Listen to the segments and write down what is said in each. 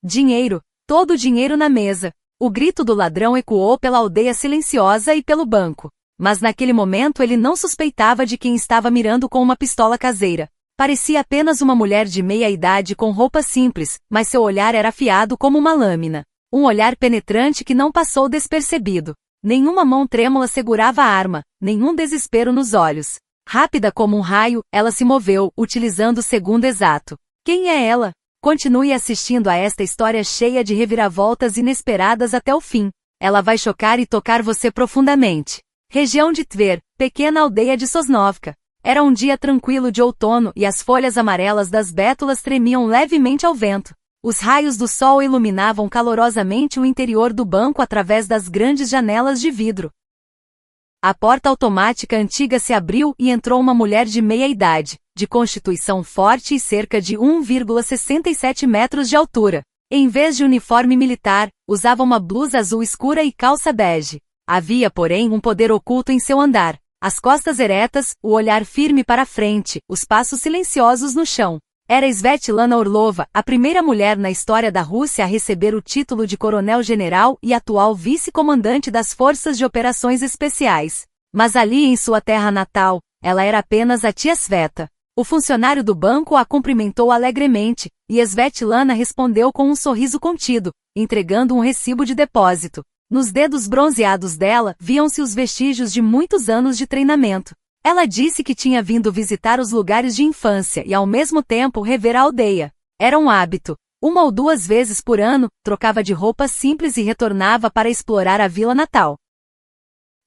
Dinheiro! Todo o dinheiro na mesa! O grito do ladrão ecoou pela aldeia silenciosa e pelo banco. Mas naquele momento ele não suspeitava de quem estava mirando com uma pistola caseira. Parecia apenas uma mulher de meia-idade com roupa simples, mas seu olhar era afiado como uma lâmina. Um olhar penetrante que não passou despercebido. Nenhuma mão trêmula segurava a arma, nenhum desespero nos olhos. Rápida como um raio, ela se moveu, utilizando o segundo exato. Quem é ela? Continue assistindo a esta história cheia de reviravoltas inesperadas até o fim. Ela vai chocar e tocar você profundamente. Região de Tver, pequena aldeia de Sosnovka. Era um dia tranquilo de outono e as folhas amarelas das bétulas tremiam levemente ao vento. Os raios do sol iluminavam calorosamente o interior do banco através das grandes janelas de vidro. A porta automática antiga se abriu e entrou uma mulher de meia-idade, de constituição forte e cerca de 1,67 metros de altura. Em vez de uniforme militar, usava uma blusa azul escura e calça bege. Havia, porém, um poder oculto em seu andar. As costas eretas, o olhar firme para frente, os passos silenciosos no chão. Era Svetlana Orlova, a primeira mulher na história da Rússia a receber o título de coronel-general e atual vice-comandante das Forças de Operações Especiais. Mas ali em sua terra natal, ela era apenas a tia Sveta. O funcionário do banco a cumprimentou alegremente, e Svetlana respondeu com um sorriso contido, entregando um recibo de depósito. Nos dedos bronzeados dela, viam-se os vestígios de muitos anos de treinamento. Ela disse que tinha vindo visitar os lugares de infância e ao mesmo tempo rever a aldeia. Era um hábito. 1 ou 2 vezes por ano, trocava de roupa simples e retornava para explorar a vila natal.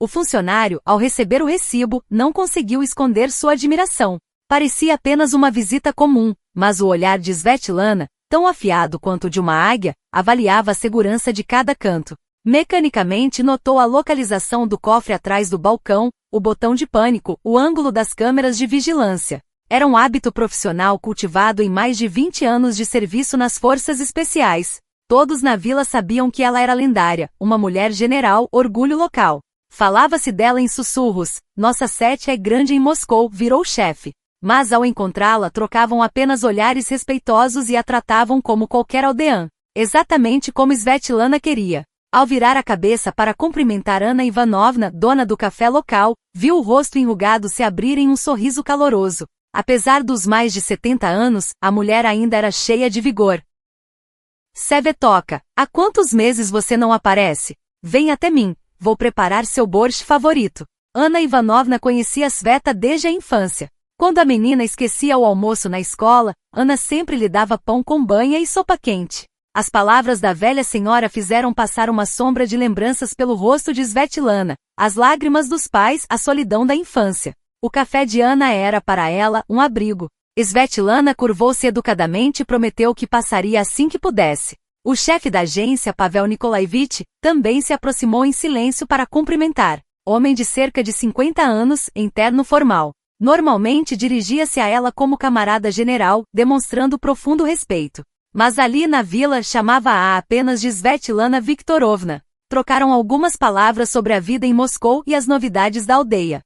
O funcionário, ao receber o recibo, não conseguiu esconder sua admiração. Parecia apenas uma visita comum, mas o olhar de Svetlana, tão afiado quanto o de uma águia, avaliava a segurança de cada canto. Mecanicamente notou a localização do cofre atrás do balcão, o botão de pânico, o ângulo das câmeras de vigilância. Era um hábito profissional cultivado em mais de 20 anos de serviço nas forças especiais. Todos na vila sabiam que ela era lendária, uma mulher general, orgulho local. Falava-se dela em sussurros, nossa sete é grande em Moscou, virou chefe. Mas ao encontrá-la trocavam apenas olhares respeitosos e a tratavam como qualquer aldeã. Exatamente como Svetlana queria. Ao virar a cabeça para cumprimentar Anna Ivanovna, dona do café local, viu o rosto enrugado se abrir em um sorriso caloroso. Apesar dos mais de 70 anos, a mulher ainda era cheia de vigor. Svetoka, há quantos meses você não aparece? Vem até mim, vou preparar seu borscht favorito. Anna Ivanovna conhecia Sveta desde a infância. Quando a menina esquecia o almoço na escola, Anna sempre lhe dava pão com banha e sopa quente. As palavras da velha senhora fizeram passar uma sombra de lembranças pelo rosto de Svetlana, as lágrimas dos pais, a solidão da infância. O café de Anna era para ela um abrigo. Svetlana curvou-se educadamente e prometeu que passaria assim que pudesse. O chefe da agência, Pavel Nikolaevich, também se aproximou em silêncio para cumprimentar. Homem de cerca de 50 anos, em terno formal. Normalmente dirigia-se a ela como camarada general, demonstrando profundo respeito. Mas ali na vila chamava-a apenas de Svetlana Viktorovna. Trocaram algumas palavras sobre a vida em Moscou e as novidades da aldeia.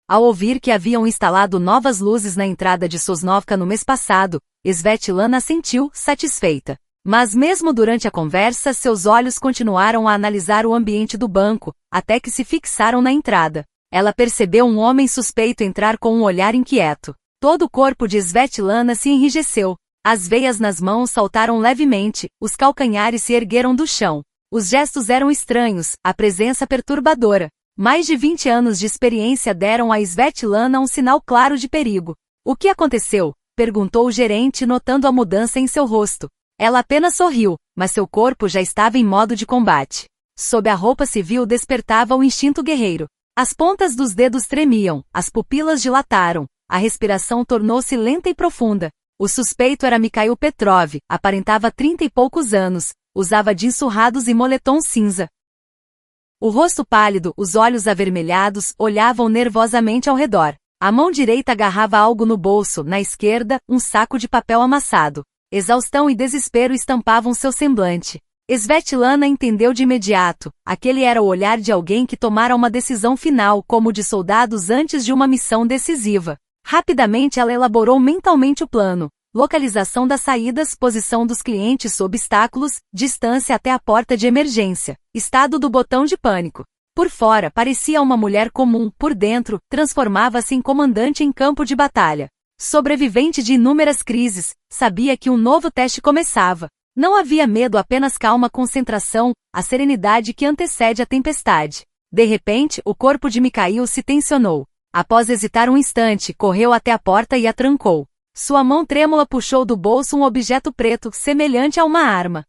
Ao ouvir que haviam instalado novas luzes na entrada de Sosnovka no mês passado, Svetlana assentiu, satisfeita. Mas mesmo durante a conversa seus olhos continuaram a analisar o ambiente do banco, até que se fixaram na entrada. Ela percebeu um homem suspeito entrar com um olhar inquieto. Todo o corpo de Svetlana se enrijeceu. As veias nas mãos saltaram levemente, os calcanhares se ergueram do chão. Os gestos eram estranhos, a presença perturbadora. Mais de 20 anos de experiência deram a Svetlana um sinal claro de perigo. O que aconteceu? Perguntou o gerente notando a mudança em seu rosto. Ela apenas sorriu, mas seu corpo já estava em modo de combate. Sob a roupa civil despertava o instinto guerreiro. As pontas dos dedos tremiam, as pupilas dilataram, a respiração tornou-se lenta e profunda. O suspeito era Mikhail Petrov, aparentava 30 e poucos anos, usava jeans surrados e moletom cinza. O rosto pálido, os olhos avermelhados, olhavam nervosamente ao redor. A mão direita agarrava algo no bolso, na esquerda, um saco de papel amassado. Exaustão e desespero estampavam seu semblante. Svetlana entendeu de imediato, aquele era o olhar de alguém que tomara uma decisão final como de soldados antes de uma missão decisiva. Rapidamente ela elaborou mentalmente o plano. localização das saídas, posição dos clientes, obstáculos, distância até a porta de emergência, estado do botão de pânico. Por fora, parecia uma mulher comum, por dentro, transformava-se em comandante em campo de batalha. Sobrevivente de inúmeras crises, sabia que um novo teste começava. Não havia medo, apenas calma, concentração, a serenidade que antecede a tempestade. De repente, o corpo de Mikhail se tensionou. Após hesitar um instante, correu até a porta e a trancou. Sua mão trêmula puxou do bolso um objeto preto, semelhante a uma arma.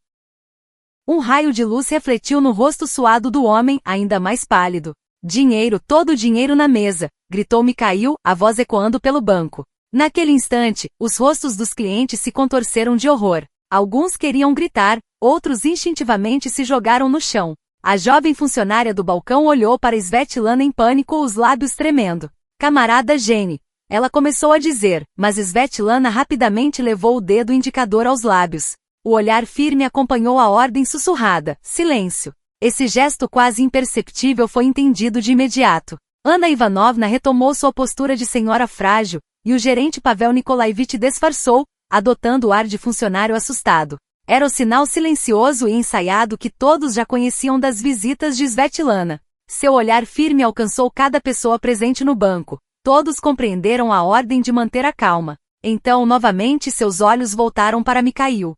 Um raio de luz refletiu no rosto suado do homem, ainda mais pálido. Dinheiro, todo o dinheiro na mesa, gritou Mikhail, a voz ecoando pelo banco. Naquele instante, os rostos dos clientes se contorceram de horror. Alguns queriam gritar, outros instintivamente se jogaram no chão. A jovem funcionária do balcão olhou para Svetlana em pânico, os lábios tremendo. Camarada Jenny. Ela começou a dizer, mas Svetlana rapidamente levou o dedo indicador aos lábios. O olhar firme acompanhou a ordem sussurrada, silêncio. Esse gesto quase imperceptível foi entendido de imediato. Anna Ivanovna retomou sua postura de senhora frágil, e o gerente Pavel Nikolaevich disfarçou, adotando o ar de funcionário assustado. Era o sinal silencioso e ensaiado que todos já conheciam das visitas de Svetlana. Seu olhar firme alcançou cada pessoa presente no banco. Todos compreenderam a ordem de manter a calma. Então, novamente, seus olhos voltaram para Mikhail.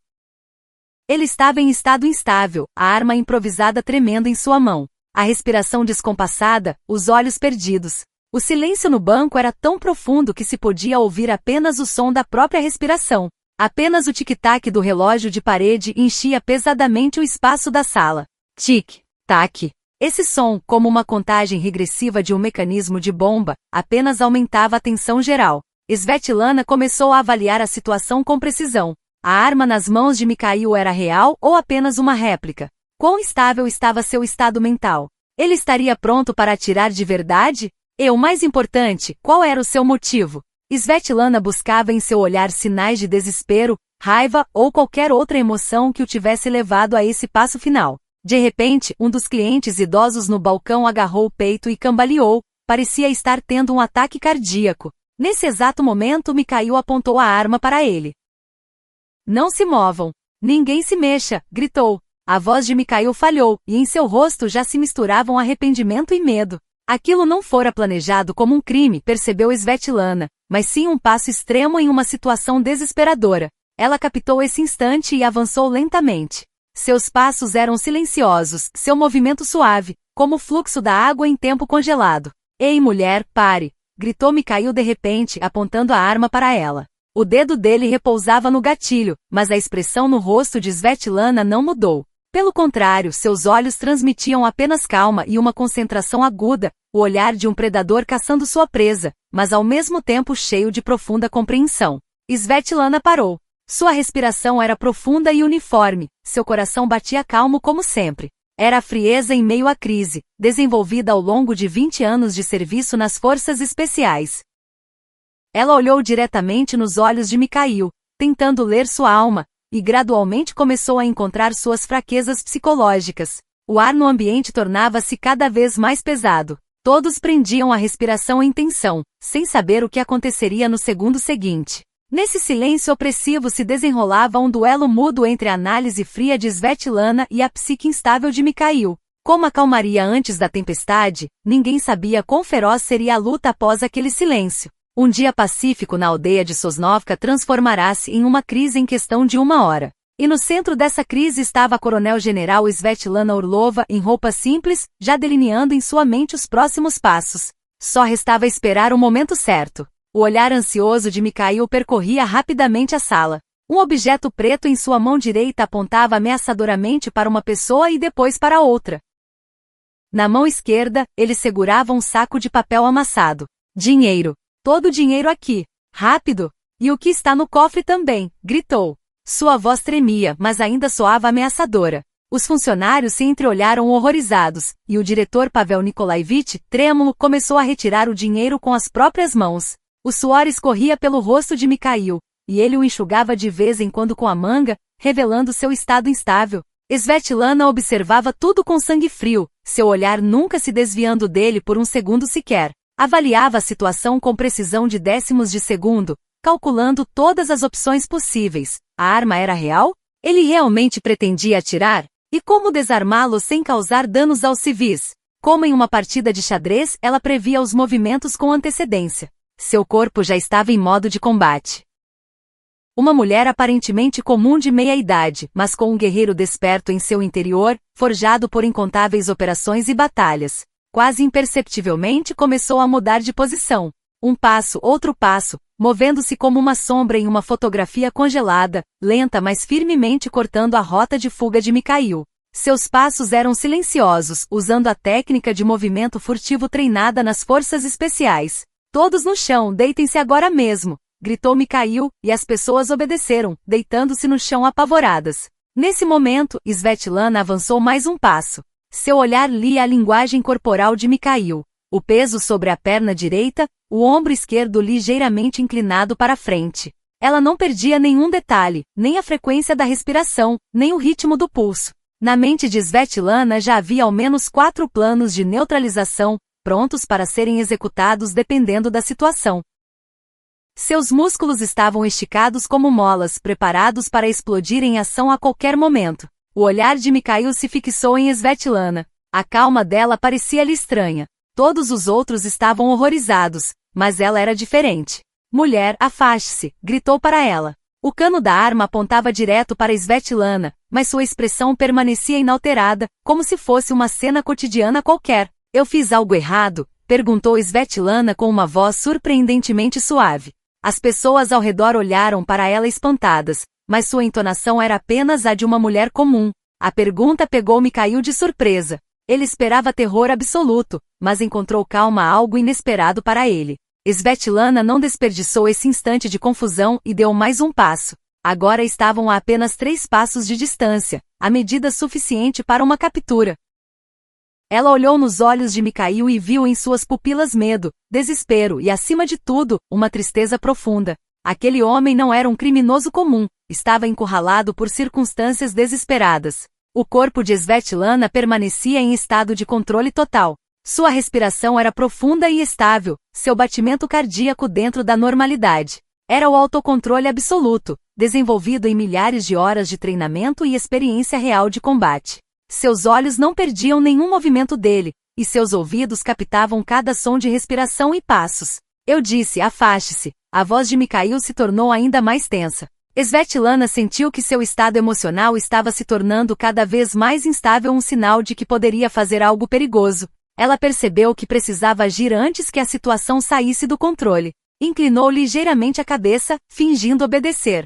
Ele estava em estado instável, a arma improvisada tremendo em sua mão. A respiração descompassada, os olhos perdidos. O silêncio no banco era tão profundo que se podia ouvir apenas o som da própria respiração. Apenas o tic-tac do relógio de parede enchia pesadamente o espaço da sala. Tic-tac. Esse som, como uma contagem regressiva de um mecanismo de bomba, apenas aumentava a tensão geral. Svetlana começou a avaliar a situação com precisão. A arma nas mãos de Mikhail era real ou apenas uma réplica? Quão estável estava seu estado mental? Ele estaria pronto para atirar de verdade? E o mais importante, qual era o seu motivo? Svetlana buscava em seu olhar sinais de desespero, raiva ou qualquer outra emoção que o tivesse levado a esse passo final. De repente, um dos clientes idosos no balcão agarrou o peito e cambaleou, parecia estar tendo um ataque cardíaco. Nesse exato momento, Mikhail apontou a arma para ele. Não se movam. Ninguém se mexa, gritou. A voz de Mikhail falhou, e em seu rosto já se misturavam arrependimento e medo. Aquilo não fora planejado como um crime, percebeu Svetlana, mas sim um passo extremo em uma situação desesperadora. Ela captou esse instante e avançou lentamente. Seus passos eram silenciosos, seu movimento suave, como o fluxo da água em tempo congelado. Ei, mulher, pare! Gritou Mikhail de repente, apontando a arma para ela. O dedo dele repousava no gatilho, mas a expressão no rosto de Svetlana não mudou. Pelo contrário, seus olhos transmitiam apenas calma e uma concentração aguda, o olhar de um predador caçando sua presa, mas ao mesmo tempo cheio de profunda compreensão. Svetlana parou. Sua respiração era profunda e uniforme, seu coração batia calmo como sempre. Era a frieza em meio à crise, desenvolvida ao longo de 20 anos de serviço nas forças especiais. Ela olhou diretamente nos olhos de Mikhail, tentando ler sua alma, e gradualmente começou a encontrar suas fraquezas psicológicas. O ar no ambiente tornava-se cada vez mais pesado. Todos prendiam a respiração em tensão, sem saber o que aconteceria no segundo seguinte. Nesse silêncio opressivo se desenrolava um duelo mudo entre a análise fria de Svetlana e a psique instável de Mikhail. Como acalmaria antes da tempestade, ninguém sabia quão feroz seria a luta após aquele silêncio. Um dia pacífico na aldeia de Sosnovka transformará-se em uma crise em questão de 1 hora. E no centro dessa crise estava a coronel-general Svetlana Orlova em roupa simples, já delineando em sua mente os próximos passos. Só restava esperar o momento certo. O olhar ansioso de Mikhail percorria rapidamente a sala. Um objeto preto em sua mão direita apontava ameaçadoramente para uma pessoa e depois para outra. Na mão esquerda, ele segurava um saco de papel amassado. Dinheiro. Todo o dinheiro aqui. Rápido! E o que está no cofre também, gritou. Sua voz tremia, mas ainda soava ameaçadora. Os funcionários se entreolharam horrorizados, e o diretor Pavel Nikolaevich, trêmulo, começou a retirar o dinheiro com as próprias mãos. O suor escorria pelo rosto de Mikhail, e ele o enxugava de vez em quando com a manga, revelando seu estado instável. Svetlana observava tudo com sangue frio, seu olhar nunca se desviando dele por um segundo sequer. Avaliava a situação com precisão de décimos de segundo, calculando todas as opções possíveis. A arma era real? Ele realmente pretendia atirar? E como desarmá-lo sem causar danos aos civis? Como em uma partida de xadrez, ela previa os movimentos com antecedência. Seu corpo já estava em modo de combate. Uma mulher aparentemente comum de meia-idade, mas com um guerreiro desperto em seu interior, forjado por incontáveis operações e batalhas. Quase imperceptivelmente começou a mudar de posição. Um passo, outro passo, movendo-se como uma sombra em uma fotografia congelada, lenta mas firmemente cortando a rota de fuga de Mikhail. Seus passos eram silenciosos, usando a técnica de movimento furtivo treinada nas forças especiais. Todos no chão, deitem-se agora mesmo, gritou Mikhail, e as pessoas obedeceram, deitando-se no chão apavoradas. Nesse momento, Svetlana avançou mais um passo. Seu olhar lia a linguagem corporal de Mikhail. O peso sobre a perna direita, o ombro esquerdo ligeiramente inclinado para frente. Ela não perdia nenhum detalhe, nem a frequência da respiração, nem o ritmo do pulso. Na mente de Svetlana já havia ao menos 4 planos de neutralização, prontos para serem executados dependendo da situação. Seus músculos estavam esticados como molas, preparados para explodir em ação a qualquer momento. O olhar de Mikhail se fixou em Svetlana. A calma dela parecia-lhe estranha. Todos os outros estavam horrorizados, mas ela era diferente. Mulher, afaste-se, gritou para ela. O cano da arma apontava direto para Svetlana, mas sua expressão permanecia inalterada, como se fosse uma cena cotidiana qualquer. Eu fiz algo errado? Perguntou Svetlana com uma voz surpreendentemente suave. As pessoas ao redor olharam para ela espantadas, mas sua entonação era apenas a de uma mulher comum. A pergunta pegou Mikhail de surpresa. Ele esperava terror absoluto, mas encontrou calma algo inesperado para ele. Svetlana não desperdiçou esse instante de confusão e deu mais um passo. Agora estavam a apenas 3 passos de distância, a medida suficiente para uma captura. Ela olhou nos olhos de Mikhail e viu em suas pupilas medo, desespero e, acima de tudo, uma tristeza profunda. Aquele homem não era um criminoso comum, estava encurralado por circunstâncias desesperadas. O corpo de Svetlana permanecia em estado de controle total. Sua respiração era profunda e estável, seu batimento cardíaco dentro da normalidade. Era o autocontrole absoluto, desenvolvido em milhares de horas de treinamento e experiência real de combate. Seus olhos não perdiam nenhum movimento dele, e seus ouvidos captavam cada som de respiração e passos. Eu disse, afaste-se. A voz de Mikhail se tornou ainda mais tensa. Svetlana sentiu que seu estado emocional estava se tornando cada vez mais instável, um sinal de que poderia fazer algo perigoso. Ela percebeu que precisava agir antes que a situação saísse do controle. Inclinou ligeiramente a cabeça, fingindo obedecer.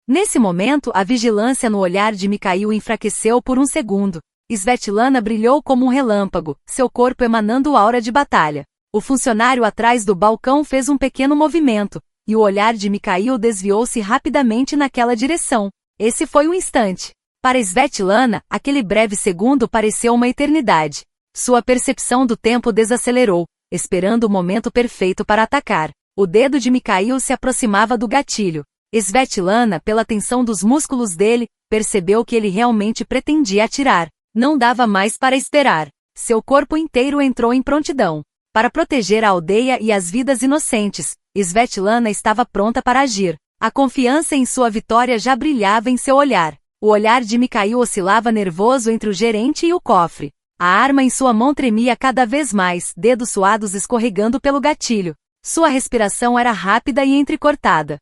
Nesse momento, a vigilância no olhar de Mikhail enfraqueceu por um segundo. Svetlana brilhou como um relâmpago, seu corpo emanando aura de batalha. O funcionário atrás do balcão fez um pequeno movimento, e o olhar de Mikhail desviou-se rapidamente naquela direção. Esse foi um instante. Para Svetlana, aquele breve segundo pareceu uma eternidade. Sua percepção do tempo desacelerou, esperando o momento perfeito para atacar. O dedo de Mikhail se aproximava do gatilho. Svetlana, pela tensão dos músculos dele, percebeu que ele realmente pretendia atirar. Não dava mais para esperar. Seu corpo inteiro entrou em prontidão. Para proteger a aldeia e as vidas inocentes, Svetlana estava pronta para agir. A confiança em sua vitória já brilhava em seu olhar. O olhar de Mikhail oscilava nervoso entre o gerente e o cofre. A arma em sua mão tremia cada vez mais, dedos suados escorregando pelo gatilho. Sua respiração era rápida e entrecortada.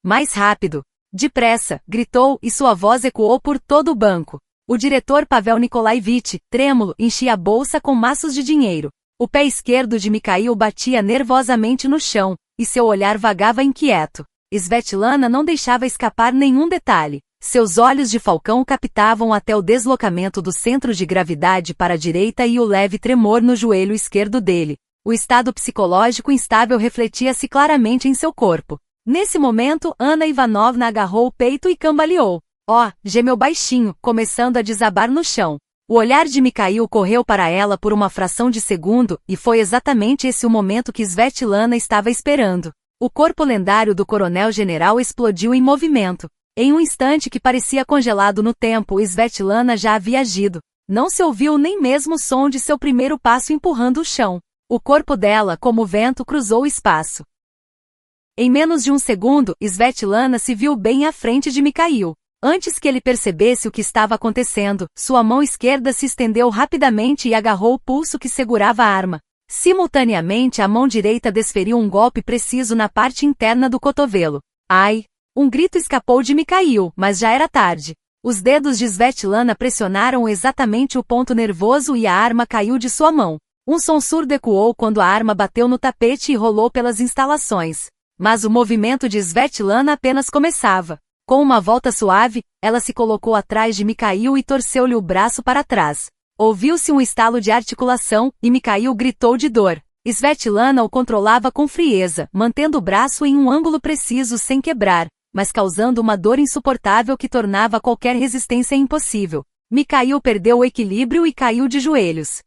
Mais rápido! Depressa! Gritou, e sua voz ecoou por todo o banco. O diretor Pavel Nikolaevich, trêmulo, enchia a bolsa com maços de dinheiro. O pé esquerdo de Mikhail batia nervosamente no chão, e seu olhar vagava inquieto. Svetlana não deixava escapar nenhum detalhe. Seus olhos de falcão captavam até o deslocamento do centro de gravidade para a direita e o leve tremor no joelho esquerdo dele. O estado psicológico instável refletia-se claramente em seu corpo. Nesse momento, Anna Ivanovna agarrou o peito e cambaleou. Gemeu baixinho, começando a desabar no chão. O olhar de Mikhail correu para ela por uma fração de segundo, e foi exatamente esse o momento que Svetlana estava esperando. O corpo lendário do coronel-general explodiu em movimento. Em um instante que parecia congelado no tempo, Svetlana já havia agido. Não se ouviu nem mesmo o som de seu primeiro passo empurrando o chão. O corpo dela, como o vento, cruzou o espaço. Em menos de um segundo, Svetlana se viu bem à frente de Mikhail. Antes que ele percebesse o que estava acontecendo, sua mão esquerda se estendeu rapidamente e agarrou o pulso que segurava a arma. Simultaneamente, a mão direita desferiu um golpe preciso na parte interna do cotovelo. Ai! Um grito escapou de Mikhail, mas já era tarde. Os dedos de Svetlana pressionaram exatamente o ponto nervoso e a arma caiu de sua mão. Um som surdo ecoou quando a arma bateu no tapete e rolou pelas instalações. Mas o movimento de Svetlana apenas começava. Com uma volta suave, ela se colocou atrás de Mikhail e torceu-lhe o braço para trás. Ouviu-se um estalo de articulação, e Mikhail gritou de dor. Svetlana o controlava com frieza, mantendo o braço em um ângulo preciso sem quebrar, mas causando uma dor insuportável que tornava qualquer resistência impossível. Mikhail perdeu o equilíbrio e caiu de joelhos.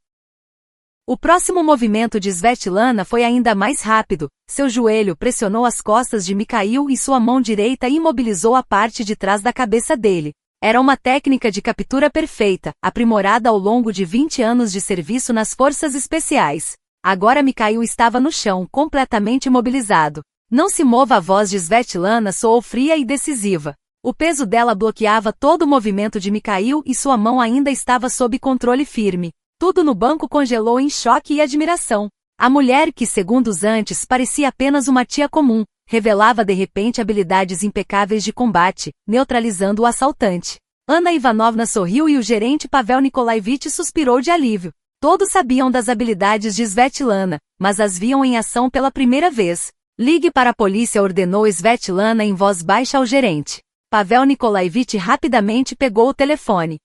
O próximo movimento de Svetlana foi ainda mais rápido. Seu joelho pressionou as costas de Mikhail e sua mão direita imobilizou a parte de trás da cabeça dele. Era uma técnica de captura perfeita, aprimorada ao longo de 20 anos de serviço nas forças especiais. Agora Mikhail estava no chão, completamente imobilizado. Não se mova, a voz de Svetlana soou fria e decisiva. O peso dela bloqueava todo o movimento de Mikhail e sua mão ainda estava sob controle firme. Tudo no banco congelou em choque e admiração. A mulher que, segundos antes, parecia apenas uma tia comum, revelava de repente habilidades impecáveis de combate, neutralizando o assaltante. Anna Ivanovna sorriu e o gerente Pavel Nikolaevich suspirou de alívio. Todos sabiam das habilidades de Svetlana, mas as viam em ação pela primeira vez. Ligue para a polícia, ordenou Svetlana em voz baixa ao gerente. Pavel Nikolaevich rapidamente pegou o telefone.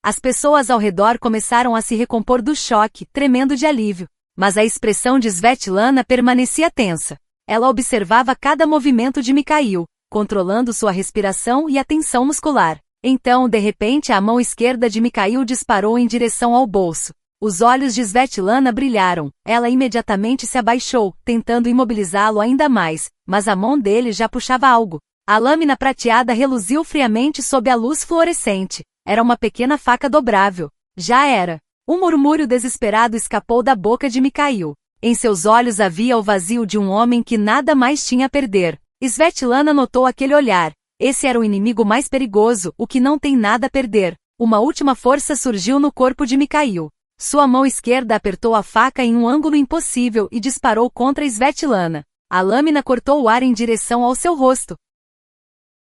As pessoas ao redor começaram a se recompor do choque, tremendo de alívio. Mas a expressão de Svetlana permanecia tensa. Ela observava cada movimento de Mikhail, controlando sua respiração e a tensão muscular. Então, de repente, a mão esquerda de Mikhail disparou em direção ao bolso. Os olhos de Svetlana brilharam. Ela imediatamente se abaixou, tentando imobilizá-lo ainda mais, mas a mão dele já puxava algo. A lâmina prateada reluziu friamente sob a luz fluorescente. Era uma pequena faca dobrável. Já era. Um murmúrio desesperado escapou da boca de Mikhail. Em seus olhos havia o vazio de um homem que nada mais tinha a perder. Svetlana notou aquele olhar. Esse era o inimigo mais perigoso, o que não tem nada a perder. Uma última força surgiu no corpo de Mikhail. Sua mão esquerda apertou a faca em um ângulo impossível e disparou contra Svetlana. A lâmina cortou o ar em direção ao seu rosto.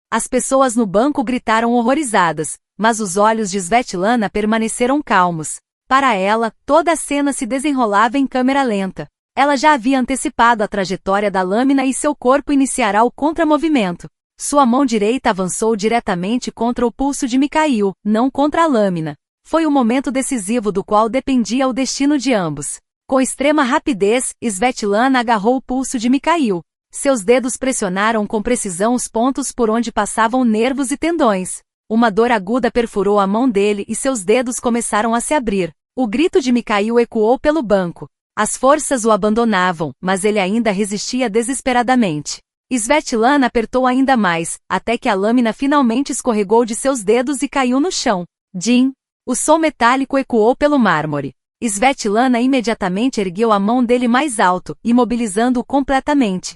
As pessoas no banco gritaram horrorizadas, mas os olhos de Svetlana permaneceram calmos. Para ela, toda a cena se desenrolava em câmera lenta. Ela já havia antecipado a trajetória da lâmina e seu corpo iniciará o contramovimento. Sua mão direita avançou diretamente contra o pulso de Mikhail, não contra a lâmina. Foi o momento decisivo do qual dependia o destino de ambos. Com extrema rapidez, Svetlana agarrou o pulso de Mikhail. Seus dedos pressionaram com precisão os pontos por onde passavam nervos e tendões. Uma dor aguda perfurou a mão dele e seus dedos começaram a se abrir. O grito de Mikhail ecoou pelo banco. As forças o abandonavam, mas ele ainda resistia desesperadamente. Svetlana apertou ainda mais, até que a lâmina finalmente escorregou de seus dedos e caiu no chão. Din! O som metálico ecoou pelo mármore. Svetlana imediatamente ergueu a mão dele mais alto, imobilizando-o completamente.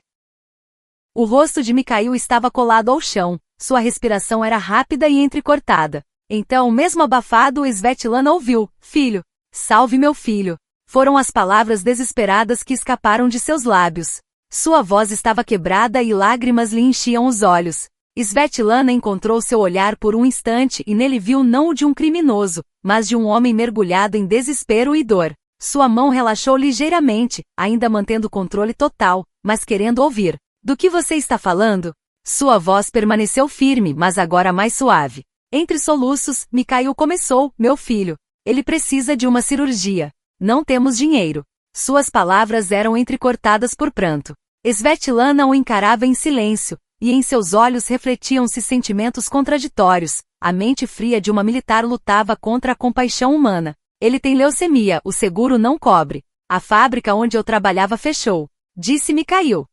O rosto de Mikhail estava colado ao chão. Sua respiração era rápida e entrecortada. Então, mesmo abafado, Svetlana ouviu: "Filho, salve meu filho." Foram as palavras desesperadas que escaparam de seus lábios. Sua voz estava quebrada e lágrimas lhe enchiam os olhos. Svetlana encontrou seu olhar por um instante e nele viu não o de um criminoso, mas de um homem mergulhado em desespero e dor. Sua mão relaxou ligeiramente, ainda mantendo o controle total, mas querendo ouvir. "Do que você está falando?" Sua voz permaneceu firme, mas agora mais suave. Entre soluços, Mikhail começou: "Meu filho. Ele precisa de uma cirurgia. Não temos dinheiro." Suas palavras eram entrecortadas por pranto. Svetlana o encarava em silêncio, e em seus olhos refletiam-se sentimentos contraditórios. A mente fria de uma militar lutava contra a compaixão humana. "Ele tem leucemia, o seguro não cobre. A fábrica onde eu trabalhava fechou", disse Mikhail.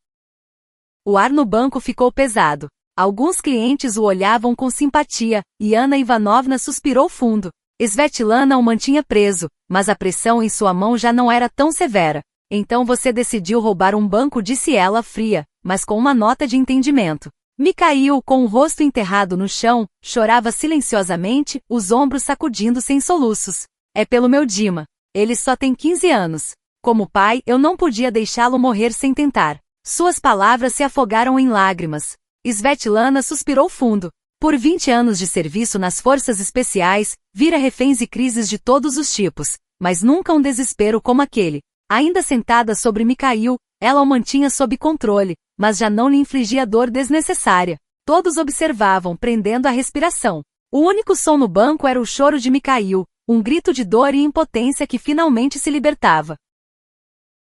O ar no banco ficou pesado. Alguns clientes o olhavam com simpatia, e Anna Ivanovna suspirou fundo. Svetlana o mantinha preso, mas a pressão em sua mão já não era tão severa. "Então você decidiu roubar um banco", disse ela fria. mas com uma nota de entendimento. Mikhail, com o rosto enterrado no chão, chorava silenciosamente, os ombros sacudindo-se em soluços. É pelo meu Dima. Ele só tem 15 anos. Como pai, eu não podia deixá-lo morrer sem tentar. Suas palavras se afogaram em lágrimas. Svetlana suspirou fundo. Por 20 anos de serviço nas forças especiais, vira reféns e crises de todos os tipos, mas nunca um desespero como aquele. Ainda sentada sobre Mikhail, ela o mantinha sob controle, mas já não lhe infligia dor desnecessária. Todos observavam, prendendo a respiração. O único som no banco era o choro de Mikhail, um grito de dor e impotência que finalmente se libertava.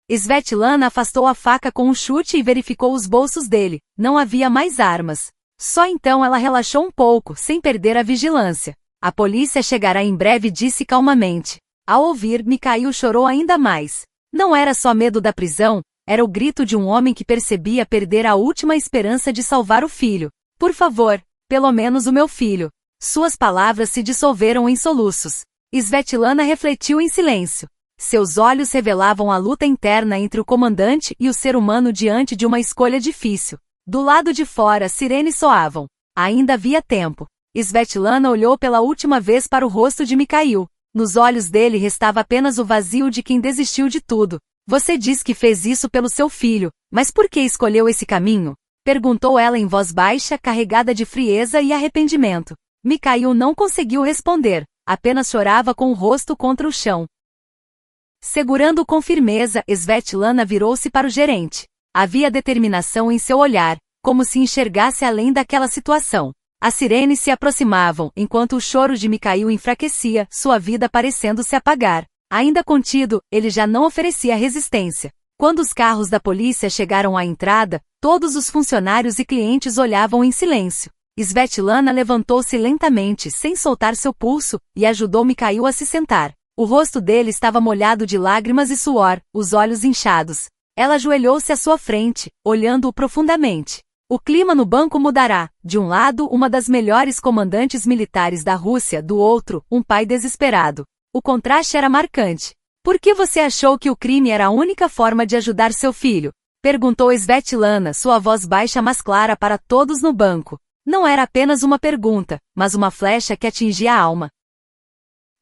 Svetlana afastou a faca com um chute e verificou os bolsos dele. Não havia mais armas. Só então ela relaxou um pouco, sem perder a vigilância. A polícia chegará em breve, disse calmamente. Ao ouvir, Mikhail chorou ainda mais. Não era só medo da prisão, era o grito de um homem que percebia perder a última esperança de salvar o filho. Por favor, pelo menos o meu filho. Suas palavras se dissolveram em soluços. Svetlana refletiu em silêncio. Seus olhos revelavam a luta interna entre o comandante e o ser humano diante de uma escolha difícil. Do lado de fora, sirenes soavam. Ainda havia tempo. Svetlana olhou pela última vez para o rosto de Mikhail. Nos olhos dele restava apenas o vazio de quem desistiu de tudo. Você diz que fez isso pelo seu filho, mas por que escolheu esse caminho? Perguntou ela em voz baixa, carregada de frieza e arrependimento. Mikhail não conseguiu responder, apenas chorava com o rosto contra o chão. Segurando com firmeza, Svetlana virou-se para o gerente. Havia determinação em seu olhar, como se enxergasse além daquela situação. As sirenes se aproximavam, enquanto o choro de Mikhail enfraquecia, sua vida parecendo se apagar. Ainda contido, ele já não oferecia resistência. Quando os carros da polícia chegaram à entrada, todos os funcionários e clientes olhavam em silêncio. Svetlana levantou-se lentamente, sem soltar seu pulso, e ajudou Mikhail a se sentar. O rosto dele estava molhado de lágrimas e suor, os olhos inchados. Ela ajoelhou-se à sua frente, olhando-o profundamente. O clima no banco mudará. De um lado, uma das melhores comandantes militares da Rússia, do outro, um pai desesperado. O contraste era marcante. Por que você achou que o crime era a única forma de ajudar seu filho? Perguntou Svetlana, sua voz baixa mas clara para todos no banco. Não era apenas uma pergunta, mas uma flecha que atingia a alma.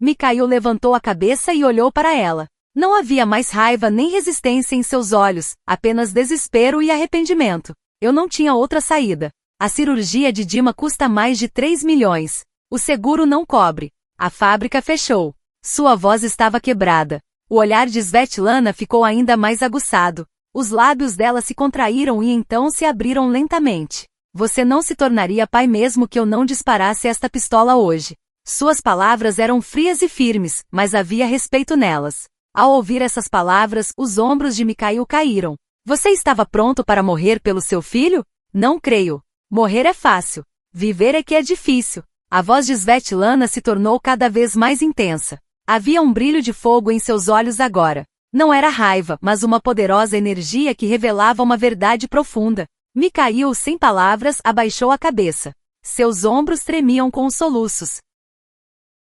Mikhail levantou a cabeça e olhou para ela. Não havia mais raiva nem resistência em seus olhos, apenas desespero e arrependimento. Eu não tinha outra saída. A cirurgia de Dima custa mais de 3 milhões. O seguro não cobre. A fábrica fechou. Sua voz estava quebrada. O olhar de Svetlana ficou ainda mais aguçado. Os lábios dela se contraíram e então se abriram lentamente. Você não se tornaria pai mesmo que eu não disparasse esta pistola hoje. Suas palavras eram frias e firmes, mas havia respeito nelas. Ao ouvir essas palavras, os ombros de Mikhail caíram. Você estava pronto para morrer pelo seu filho? Não creio. Morrer é fácil. Viver é que é difícil. A voz de Svetlana se tornou cada vez mais intensa. Havia um brilho de fogo em seus olhos agora. Não era raiva, mas uma poderosa energia que revelava uma verdade profunda. Mikhail, sem palavras, abaixou a cabeça. Seus ombros tremiam com os soluços.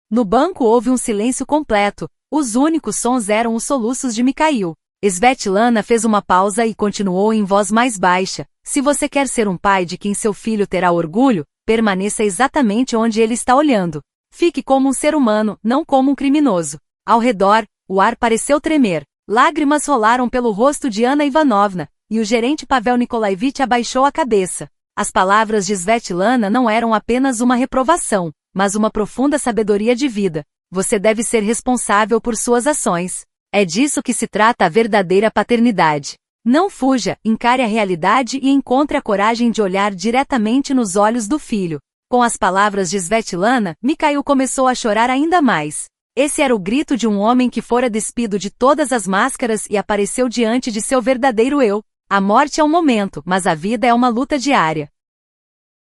No banco houve um silêncio completo. Os únicos sons eram os soluços de Mikhail. Svetlana fez uma pausa e continuou em voz mais baixa. Se você quer ser um pai de quem seu filho terá orgulho, permaneça exatamente onde ele está olhando. Fique como um ser humano, não como um criminoso. Ao redor, o ar pareceu tremer. Lágrimas rolaram pelo rosto de Anna Ivanovna, e o gerente Pavel Nikolaevich abaixou a cabeça. As palavras de Svetlana não eram apenas uma reprovação, mas uma profunda sabedoria de vida. Você deve ser responsável por suas ações. É disso que se trata a verdadeira paternidade. Não fuja, encare a realidade e encontre a coragem de olhar diretamente nos olhos do filho. Com as palavras de Svetlana, Mikhail começou a chorar ainda mais. Esse era o grito de um homem que fora despido de todas as máscaras e apareceu diante de seu verdadeiro eu. A morte é um momento, mas a vida é uma luta diária.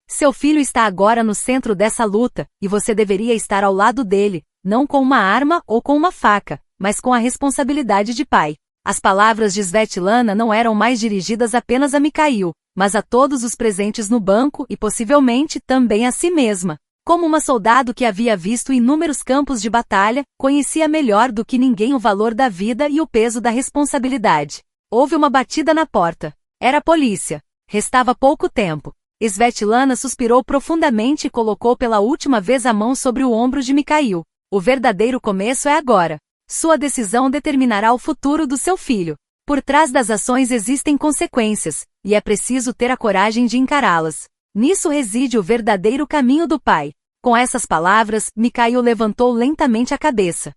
Seu filho está agora no centro dessa luta, e você deveria estar ao lado dele, não com uma arma ou com uma faca, mas com a responsabilidade de pai. As palavras de Svetlana não eram mais dirigidas apenas a Mikhail, mas a todos os presentes no banco e possivelmente também a si mesma. Como uma soldado que havia visto inúmeros campos de batalha, conhecia melhor do que ninguém o valor da vida e o peso da responsabilidade. Houve uma batida na porta. Era a polícia. Restava pouco tempo. Svetlana suspirou profundamente e colocou pela última vez a mão sobre o ombro de Mikhail. O verdadeiro começo é agora. Sua decisão determinará o futuro do seu filho. Por trás das ações existem consequências, e é preciso ter a coragem de encará-las. Nisso reside o verdadeiro caminho do pai. Com essas palavras, Mikhail levantou lentamente a cabeça.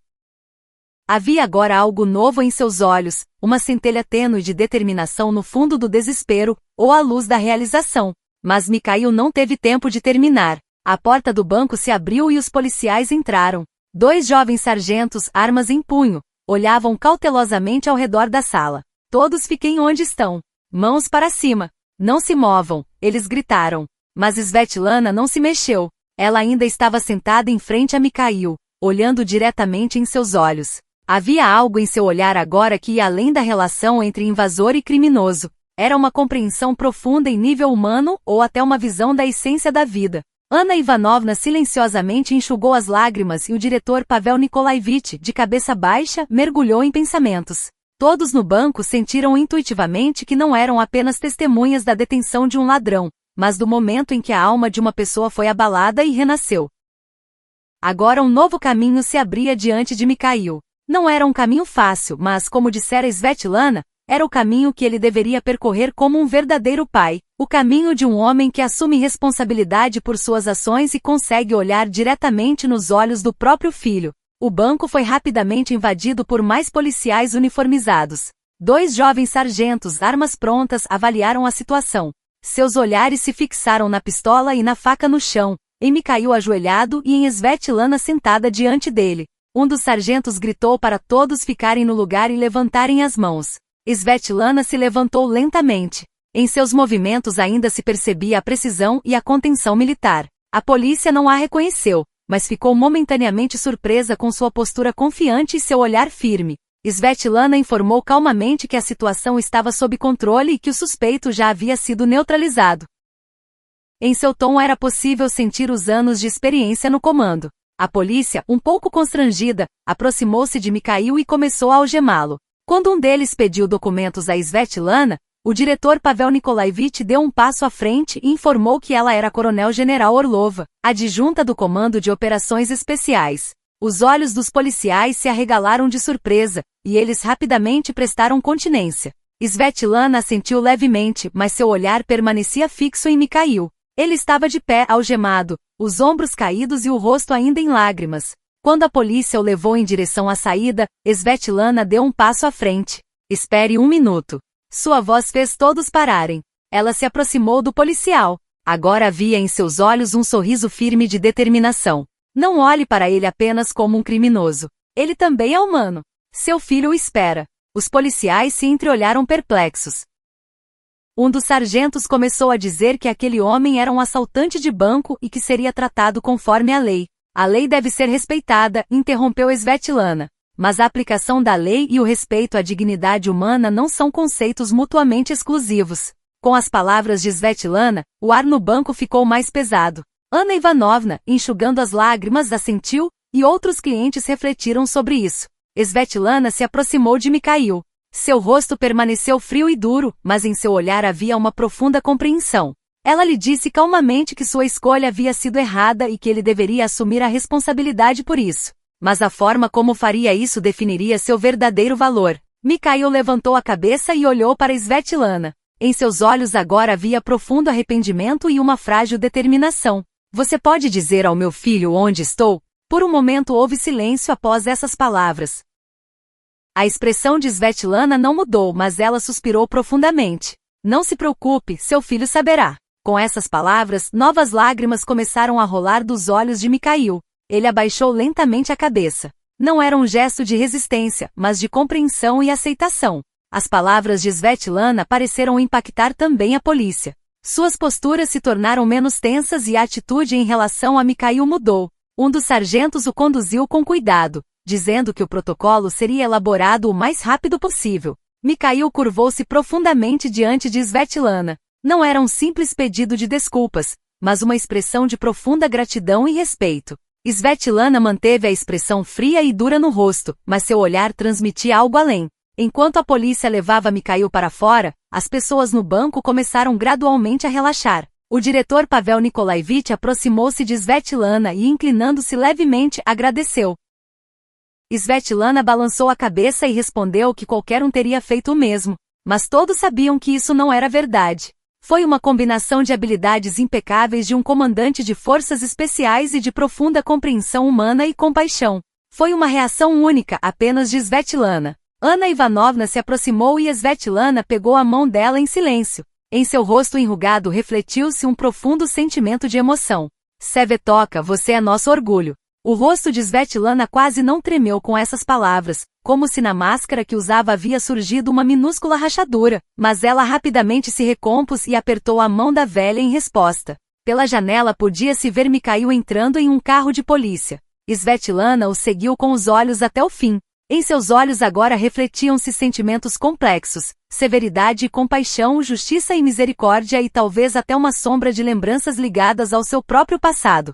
Havia agora algo novo em seus olhos, uma centelha tênue de determinação no fundo do desespero, ou a luz da realização. Mas Mikhail não teve tempo de terminar. A porta do banco se abriu e os policiais entraram. 2 jovens sargentos, armas em punho, olhavam cautelosamente ao redor da sala. Todos fiquem onde estão. Mãos para cima. Não se movam, eles gritaram. Mas Svetlana não se mexeu. Ela ainda estava sentada em frente a Mikhail, olhando diretamente em seus olhos. Havia algo em seu olhar agora que ia além da relação entre invasor e criminoso. Era uma compreensão profunda em nível humano ou até uma visão da essência da vida. Anna Ivanovna silenciosamente enxugou as lágrimas e o diretor Pavel Nikolaevich, de cabeça baixa, mergulhou em pensamentos. Todos no banco sentiram intuitivamente que não eram apenas testemunhas da detenção de um ladrão, mas do momento em que a alma de uma pessoa foi abalada e renasceu. Agora um novo caminho se abria diante de Mikhail. Não era um caminho fácil, mas, como dissera Svetlana, era o caminho que ele deveria percorrer como um verdadeiro pai, o caminho de um homem que assume responsabilidade por suas ações e consegue olhar diretamente nos olhos do próprio filho. O banco foi rapidamente invadido por mais policiais uniformizados. 2 jovens sargentos, armas prontas, avaliaram a situação. Seus olhares se fixaram na pistola e na faca no chão, em Mikhail ajoelhado e em Svetlana sentada diante dele. Um dos sargentos gritou para todos ficarem no lugar e levantarem as mãos. Svetlana se levantou lentamente. Em seus movimentos ainda se percebia a precisão e a contenção militar. A polícia não a reconheceu, mas ficou momentaneamente surpresa com sua postura confiante e seu olhar firme. Svetlana informou calmamente que a situação estava sob controle e que o suspeito já havia sido neutralizado. Em seu tom era possível sentir os anos de experiência no comando. A polícia, um pouco constrangida, aproximou-se de Mikhail e começou a algemá-lo. Quando um deles pediu documentos a Svetlana, o diretor Pavel Nikolaevich deu um passo à frente e informou que ela era a coronel-general Orlova, adjunta do Comando de Operações Especiais. Os olhos dos policiais se arregalaram de surpresa, e eles rapidamente prestaram continência. Svetlana assentiu levemente, mas seu olhar permanecia fixo em Mikhail. Ele estava de pé, algemado, os ombros caídos e o rosto ainda em lágrimas. Quando a polícia o levou em direção à saída, Svetlana deu um passo à frente. Espere 1 minuto. Sua voz fez todos pararem. Ela se aproximou do policial. Agora havia em seus olhos um sorriso firme de determinação. Não olhe para ele apenas como um criminoso. Ele também é humano. Seu filho o espera. Os policiais se entreolharam perplexos. Um dos sargentos começou a dizer que aquele homem era um assaltante de banco e que seria tratado conforme a lei. A lei deve ser respeitada, interrompeu Svetlana. Mas a aplicação da lei e o respeito à dignidade humana não são conceitos mutuamente exclusivos. Com as palavras de Svetlana, o ar no banco ficou mais pesado. Anna Ivanovna, enxugando as lágrimas, assentiu, e outros clientes refletiram sobre isso. Svetlana se aproximou de Mikhail. Seu rosto permaneceu frio e duro, mas em seu olhar havia uma profunda compreensão. Ela lhe disse calmamente que sua escolha havia sido errada e que ele deveria assumir a responsabilidade por isso. Mas a forma como faria isso definiria seu verdadeiro valor. Mikhail levantou a cabeça e olhou para Svetlana. Em seus olhos agora havia profundo arrependimento e uma frágil determinação. Você pode dizer ao meu filho onde estou? Por um momento houve silêncio após essas palavras. A expressão de Svetlana não mudou, mas ela suspirou profundamente. Não se preocupe, seu filho saberá. Com essas palavras, novas lágrimas começaram a rolar dos olhos de Mikhail. Ele abaixou lentamente a cabeça. Não era um gesto de resistência, mas de compreensão e aceitação. As palavras de Svetlana pareceram impactar também a polícia. Suas posturas se tornaram menos tensas e a atitude em relação a Mikhail mudou. Um dos sargentos o conduziu com cuidado, dizendo que o protocolo seria elaborado o mais rápido possível. Mikhail curvou-se profundamente diante de Svetlana. Não era um simples pedido de desculpas, mas uma expressão de profunda gratidão e respeito. Svetlana manteve a expressão fria e dura no rosto, mas seu olhar transmitia algo além. Enquanto a polícia levava Mikhail para fora, As pessoas no banco começaram gradualmente a relaxar. O diretor Pavel Nikolaevich aproximou-se de Svetlana e, inclinando-se levemente, agradeceu. Svetlana balançou a cabeça e respondeu que qualquer um teria feito o mesmo, mas todos sabiam que isso não era verdade. Foi uma combinação de habilidades impecáveis de um comandante de forças especiais e de profunda compreensão humana e compaixão. Foi uma reação única apenas de Svetlana. Anna Ivanovna se aproximou e Svetlana pegou a mão dela em silêncio. Em seu rosto enrugado refletiu-se um profundo sentimento de emoção. Sevetoka, você é nosso orgulho. O rosto de Svetlana quase não tremeu com essas palavras, como se na máscara que usava havia surgido uma minúscula rachadura, mas ela rapidamente se recompôs e apertou a mão da velha em resposta. Pela janela podia-se ver Mikhail entrando em um carro de polícia. Svetlana o seguiu com os olhos até o fim. Em seus olhos agora refletiam-se sentimentos complexos, severidade e compaixão, justiça e misericórdia e talvez até uma sombra de lembranças ligadas ao seu próprio passado.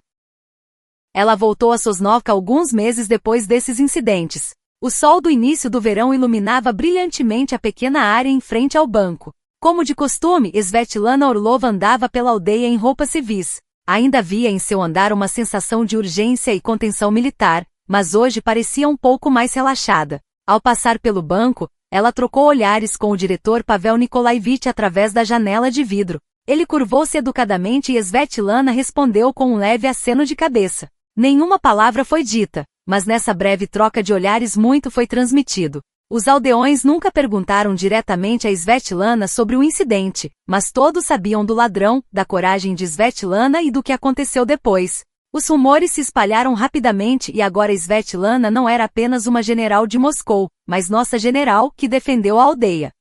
Ela voltou a Sosnovka alguns meses depois desses incidentes. O sol do início do verão iluminava brilhantemente a pequena área em frente ao banco. Como de costume, Svetlana Orlova andava pela aldeia em roupas civis. Ainda havia em seu andar uma sensação de urgência e contenção militar, mas hoje parecia um pouco mais relaxada. Ao passar pelo banco, ela trocou olhares com o diretor Pavel Nikolaevich através da janela de vidro. Ele curvou-se educadamente e Svetlana respondeu com um leve aceno de cabeça. Nenhuma palavra foi dita, mas nessa breve troca de olhares muito foi transmitido. Os aldeões nunca perguntaram diretamente a Svetlana sobre o incidente, mas todos sabiam do ladrão, da coragem de Svetlana e do que aconteceu depois. Os rumores se espalharam rapidamente e agora Svetlana não era apenas uma general de Moscou, mas nossa general que defendeu a aldeia.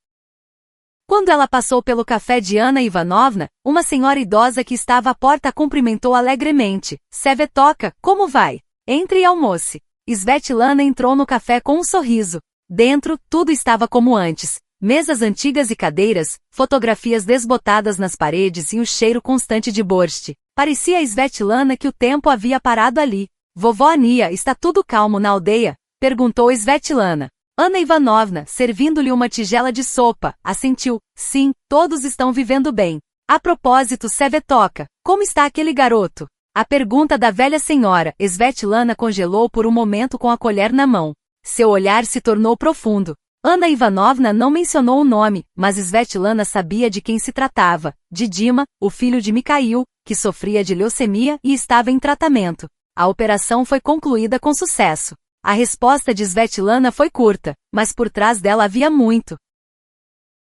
Quando ela passou pelo café de Anna Ivanovna, uma senhora idosa que estava à porta a cumprimentou alegremente. Sevetoka, como vai? Entre e almoce. Svetlana entrou no café com um sorriso. Dentro, tudo estava como antes. Mesas antigas e cadeiras, fotografias desbotadas nas paredes e o cheiro constante de borscht. Parecia a Svetlana que o tempo havia parado ali. Vovó Ania, está tudo calmo na aldeia? Perguntou Svetlana. Anna Ivanovna, servindo-lhe uma tigela de sopa, assentiu. Sim, todos estão vivendo bem. A propósito, Sevetoka, como está aquele garoto? A pergunta da velha senhora, Svetlana congelou por um momento com a colher na mão. Seu olhar se tornou profundo. Anna Ivanovna não mencionou o nome, mas Svetlana sabia de quem se tratava, de Dima, o filho de Mikhail, que sofria de leucemia e estava em tratamento. A operação foi concluída com sucesso. A resposta de Svetlana foi curta, mas por trás dela havia muito.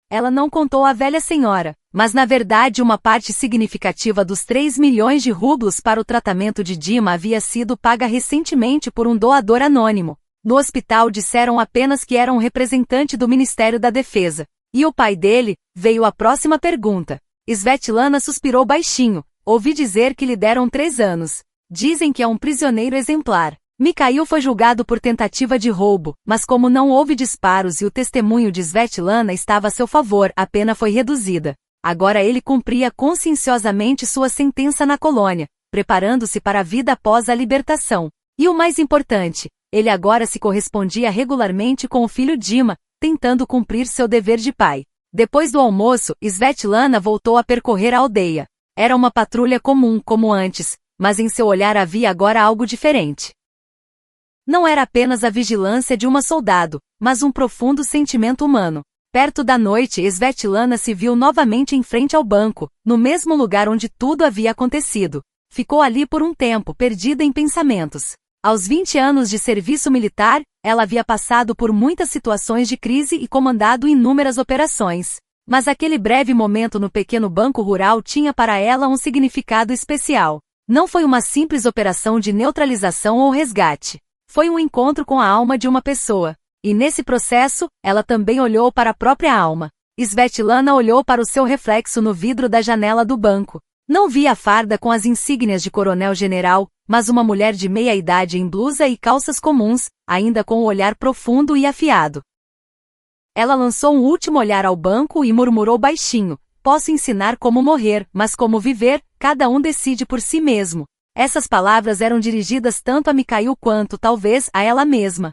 Ela não contou à velha senhora, mas na verdade uma parte significativa dos 3 milhões de rublos para o tratamento de Dima havia sido paga recentemente por um doador anônimo. No hospital disseram apenas que era um representante do Ministério da Defesa. E o pai dele? Veio a próxima pergunta. Svetlana suspirou baixinho. Ouvi dizer que lhe deram 3 anos. Dizem que é um prisioneiro exemplar. Mikhail foi julgado por tentativa de roubo, mas como não houve disparos e o testemunho de Svetlana estava a seu favor, a pena foi reduzida. Agora ele cumpria conscienciosamente sua sentença na colônia, preparando-se para a vida após a libertação. E o mais importante, ele agora se correspondia regularmente com o filho Dima, tentando cumprir seu dever de pai. Depois do almoço, Svetlana voltou a percorrer a aldeia. Era uma patrulha comum, como antes, mas em seu olhar havia agora algo diferente. Não era apenas a vigilância de uma soldado, mas um profundo sentimento humano. Perto da noite, Svetlana se viu novamente em frente ao banco, no mesmo lugar onde tudo havia acontecido. Ficou ali por um tempo, perdida em pensamentos. Aos 20 anos de serviço militar, ela havia passado por muitas situações de crise e comandado inúmeras operações. Mas aquele breve momento no pequeno banco rural tinha para ela um significado especial. Não foi uma simples operação de neutralização ou resgate. Foi um encontro com a alma de uma pessoa. E nesse processo, ela também olhou para a própria alma. Svetlana olhou para o seu reflexo no vidro da janela do banco. Não via a farda com as insígnias de coronel-general, mas uma mulher de meia-idade em blusa e calças comuns, ainda com o olhar profundo e afiado. Ela lançou um último olhar ao banco e murmurou baixinho. Posso ensinar como morrer, mas como viver, cada um decide por si mesmo. Essas palavras eram dirigidas tanto a Mikhail quanto, talvez, a ela mesma.